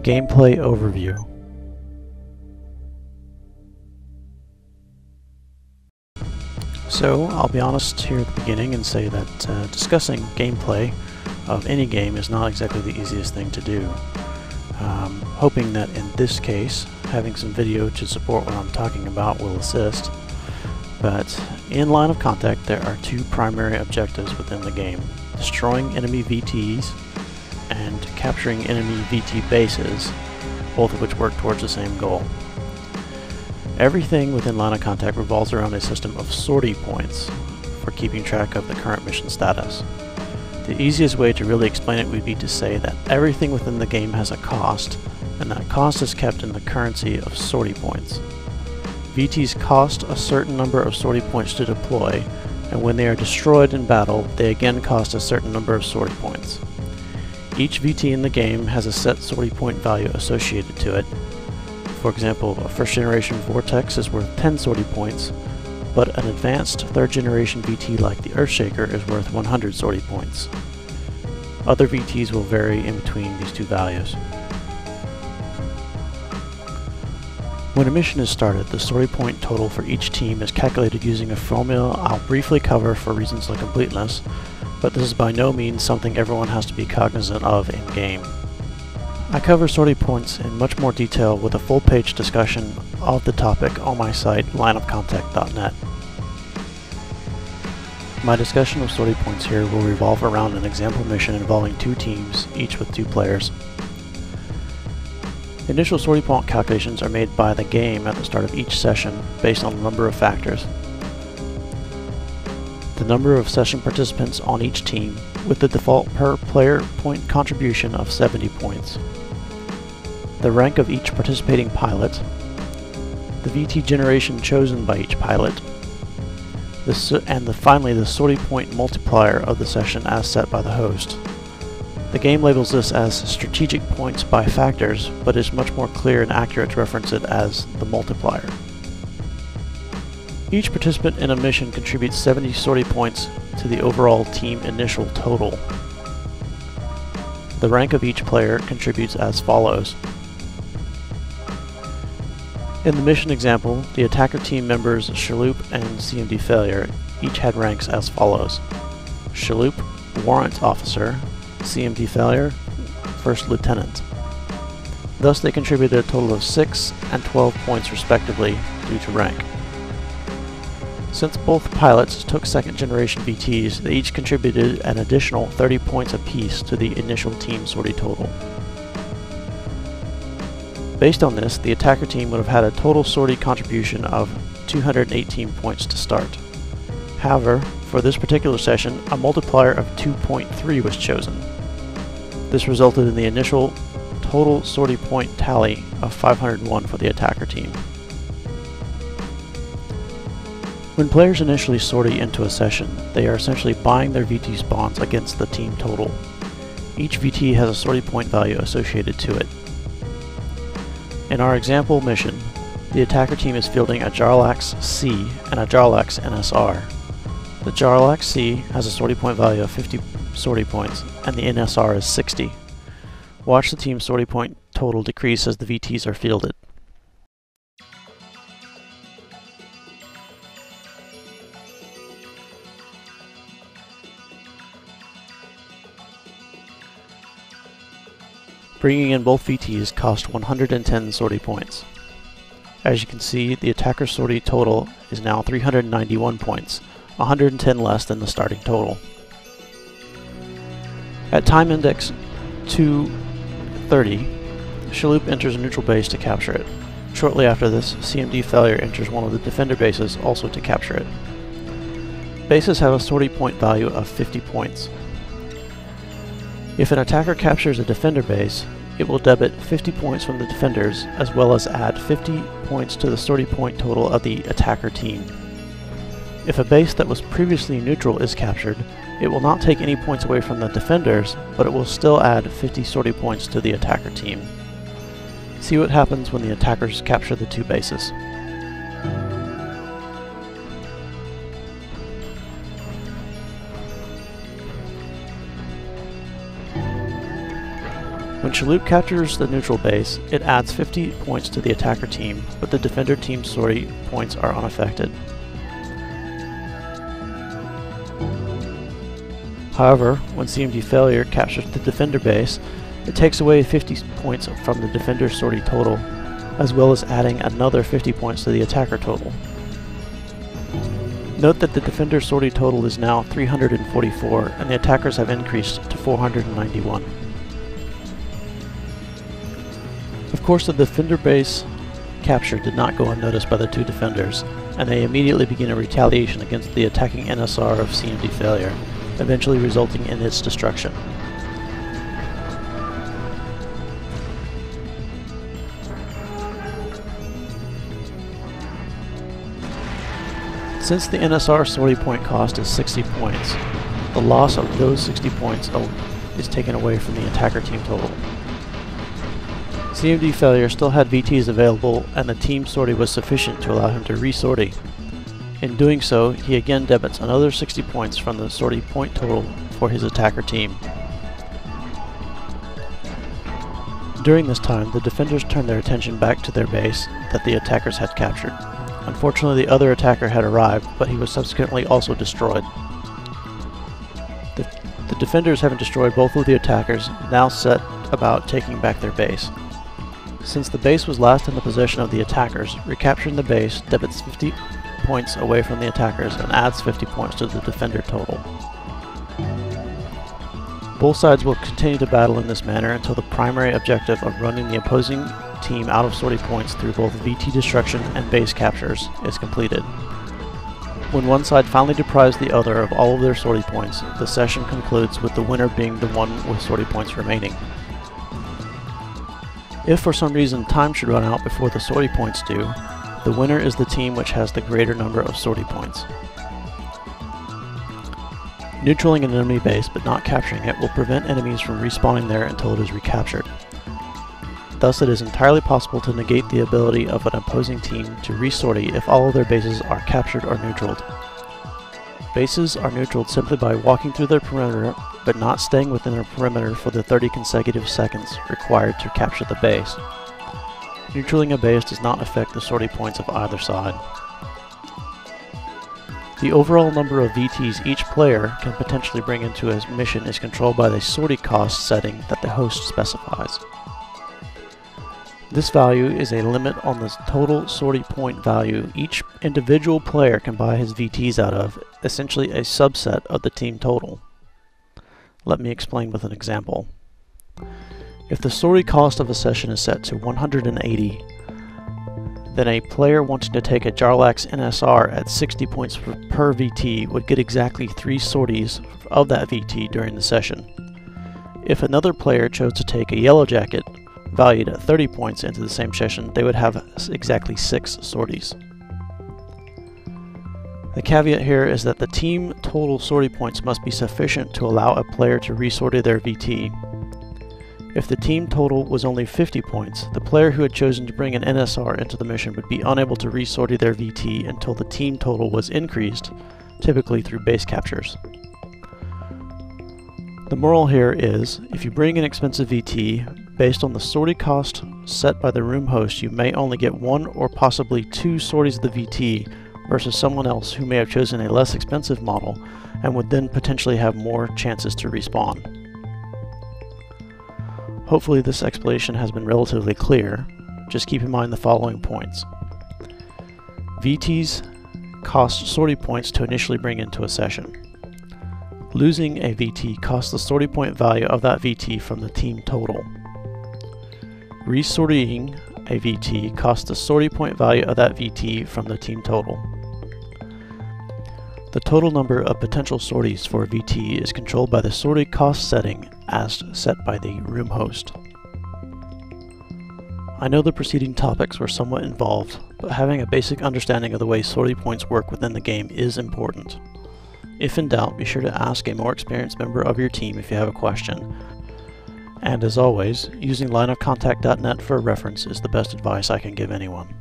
Gameplay overview. So, I'll be honest here at the beginning and say that discussing gameplay of any game is not exactly the easiest thing to do. Hoping that in this case, having some video to support what I'm talking about will assist. But in Line of Contact, there are two primary objectives within the game: destroying enemy VTs and capturing enemy VT bases, both of which work towards the same goal. Everything within Line of Contact revolves around a system of sortie points for keeping track of the current mission status. The easiest way to really explain it would be to say that everything within the game has a cost, and that cost is kept in the currency of sortie points. VTs cost a certain number of sortie points to deploy, and when they are destroyed in battle, they again cost a certain number of sortie points. Each VT in the game has a set sortie point value associated to it. For example, a first generation Vortex is worth 10 sortie points, but an advanced third generation VT like the Earthshaker is worth 100 sortie points. Other VTs will vary in between these two values. When a mission is started, the sortie point total for each team is calculated using a formula I'll briefly cover for reasons of completeness, but this is by no means something everyone has to be cognizant of in-game. I cover sortie points in much more detail with a full-page discussion of the topic on my site, lineofcontact.net. My discussion of sortie points here will revolve around an example mission involving two teams, each with 2 players. Initial sortie point calculations are made by the game at the start of each session based on a number of factors. The number of session participants on each team, with the default per player point contribution of 70 points. The rank of each participating pilot, the VT generation chosen by each pilot, finally the sortie point multiplier of the session as set by the host. The game labels this as strategic points by factors, but is much more clear and accurate to reference it as the multiplier. Each participant in a mission contributes 70 sortie points to the overall team initial total. The rank of each player contributes as follows. In the mission example, the attacker team members Shaloop and CMD Failure each had ranks as follows: Shaloop, Warrant Officer; CMD Failure, First Lieutenant. Thus they contributed a total of 6 and 12 points respectively due to rank. Since both pilots took second generation VTs, they each contributed an additional 30 points apiece to the initial team sortie total. Based on this, the attacker team would have had a total sortie contribution of 218 points to start. However, for this particular session, a multiplier of 2.3 was chosen. This resulted in the initial total sortie point tally of 501 for the attacker team. When players initially sortie into a session, they are essentially buying their VT spawns against the team total. Each VT has a sortie point value associated to it. In our example mission, the attacker team is fielding a Jarlax C and a Jarlax NSR. The Jarlax C has a sortie point value of 50 sortie points, and the NSR is 60. Watch the team's sortie point total decrease as the VTs are fielded. Bringing in both VTs cost 110 sortie points. As you can see, the attacker's sortie total is now 391 points, 110 less than the starting total. At time index 230, Shaloop enters a neutral base to capture it. Shortly after this, CMD Failure enters one of the defender bases also to capture it. Bases have a sortie point value of 50 points. If an attacker captures a defender base, it will debit 50 points from the defenders, as well as add 50 points to the sortie point total of the attacker team. If a base that was previously neutral is captured, it will not take any points away from the defenders, but it will still add 50 sortie points to the attacker team. See what happens when the attackers capture the 2 bases. When LOC captures the neutral base, it adds 50 points to the attacker team, but the defender team's sortie points are unaffected. However, when CMD failure captures the defender base, it takes away 50 points from the defender's sortie total, as well as adding another 50 points to the attacker total. Note that the defender's sortie total is now 344, and the attackers have increased to 491. Of course, the defender base capture did not go unnoticed by the two defenders, and they immediately begin a retaliation against the attacking NSR of CMD failure, eventually resulting in its destruction. Since the NSR sortie point cost is 60 points, the loss of those 60 points is taken away from the attacker team total. CMD failure still had VTs available, and the team sortie was sufficient to allow him to re-sortie. In doing so, he again debits another 60 points from the sortie point total for his attacker team. During this time, the defenders turned their attention back to their base that the attackers had captured. Unfortunately, the other attacker had arrived, but he was subsequently also destroyed. The defenders, having destroyed both of the attackers, now set about taking back their base. Since the base was last in the possession of the attackers, recapturing the base debits 50 points away from the attackers and adds 50 points to the defender total. Both sides will continue to battle in this manner until the primary objective of running the opposing team out of sortie points through both VT destruction and base captures is completed. When one side finally deprives the other of all of their sortie points, the session concludes with the winner being the one with sortie points remaining. If for some reason time should run out before the sortie points do, the winner is the team which has the greater number of sortie points. Neutraling an enemy base but not capturing it will prevent enemies from respawning there until it is recaptured. Thus, it is entirely possible to negate the ability of an opposing team to re-sortie if all of their bases are captured or neutraled. Bases are neutraled simply by walking through their perimeter, but not staying within their perimeter for the 30 consecutive seconds required to capture the base. Neutraling a base does not affect the sortie points of either side. The overall number of VTs each player can potentially bring into a mission is controlled by the sortie cost setting that the host specifies. This value is a limit on the total sortie point value each individual player can buy his VTs out of, essentially a subset of the team total. Let me explain with an example. If the sortie cost of a session is set to 180, then a player wanting to take a Jarlax's NSR at 60 points per VT would get exactly 3 sorties of that VT during the session. If another player chose to take a Yellow Jacket valued at 30 points into the same session, they would have exactly 6 sorties. The caveat here is that the team total sortie points must be sufficient to allow a player to re-sortie their VT. If the team total was only 50 points, the player who had chosen to bring an NSR into the mission would be unable to re-sortie their VT until the team total was increased, typically through base captures. The moral here is, if you bring an expensive VT, based on the sortie cost set by the room host, you may only get 1 or possibly 2 sorties of the VT versus someone else who may have chosen a less expensive model and would then potentially have more chances to respawn. Hopefully this explanation has been relatively clear. Just keep in mind the following points. VTs cost sortie points to initially bring into a session. Losing a VT costs the sortie point value of that VT from the team total. Resorting a VT costs the sortie point value of that VT from the team total. The total number of potential sorties for a VT is controlled by the sortie cost setting as set by the room host. I know the preceding topics were somewhat involved, but having a basic understanding of the way sortie points work within the game is important. If in doubt, be sure to ask a more experienced member of your team if you have a question. And as always, using lineofcontact.net for a reference is the best advice I can give anyone.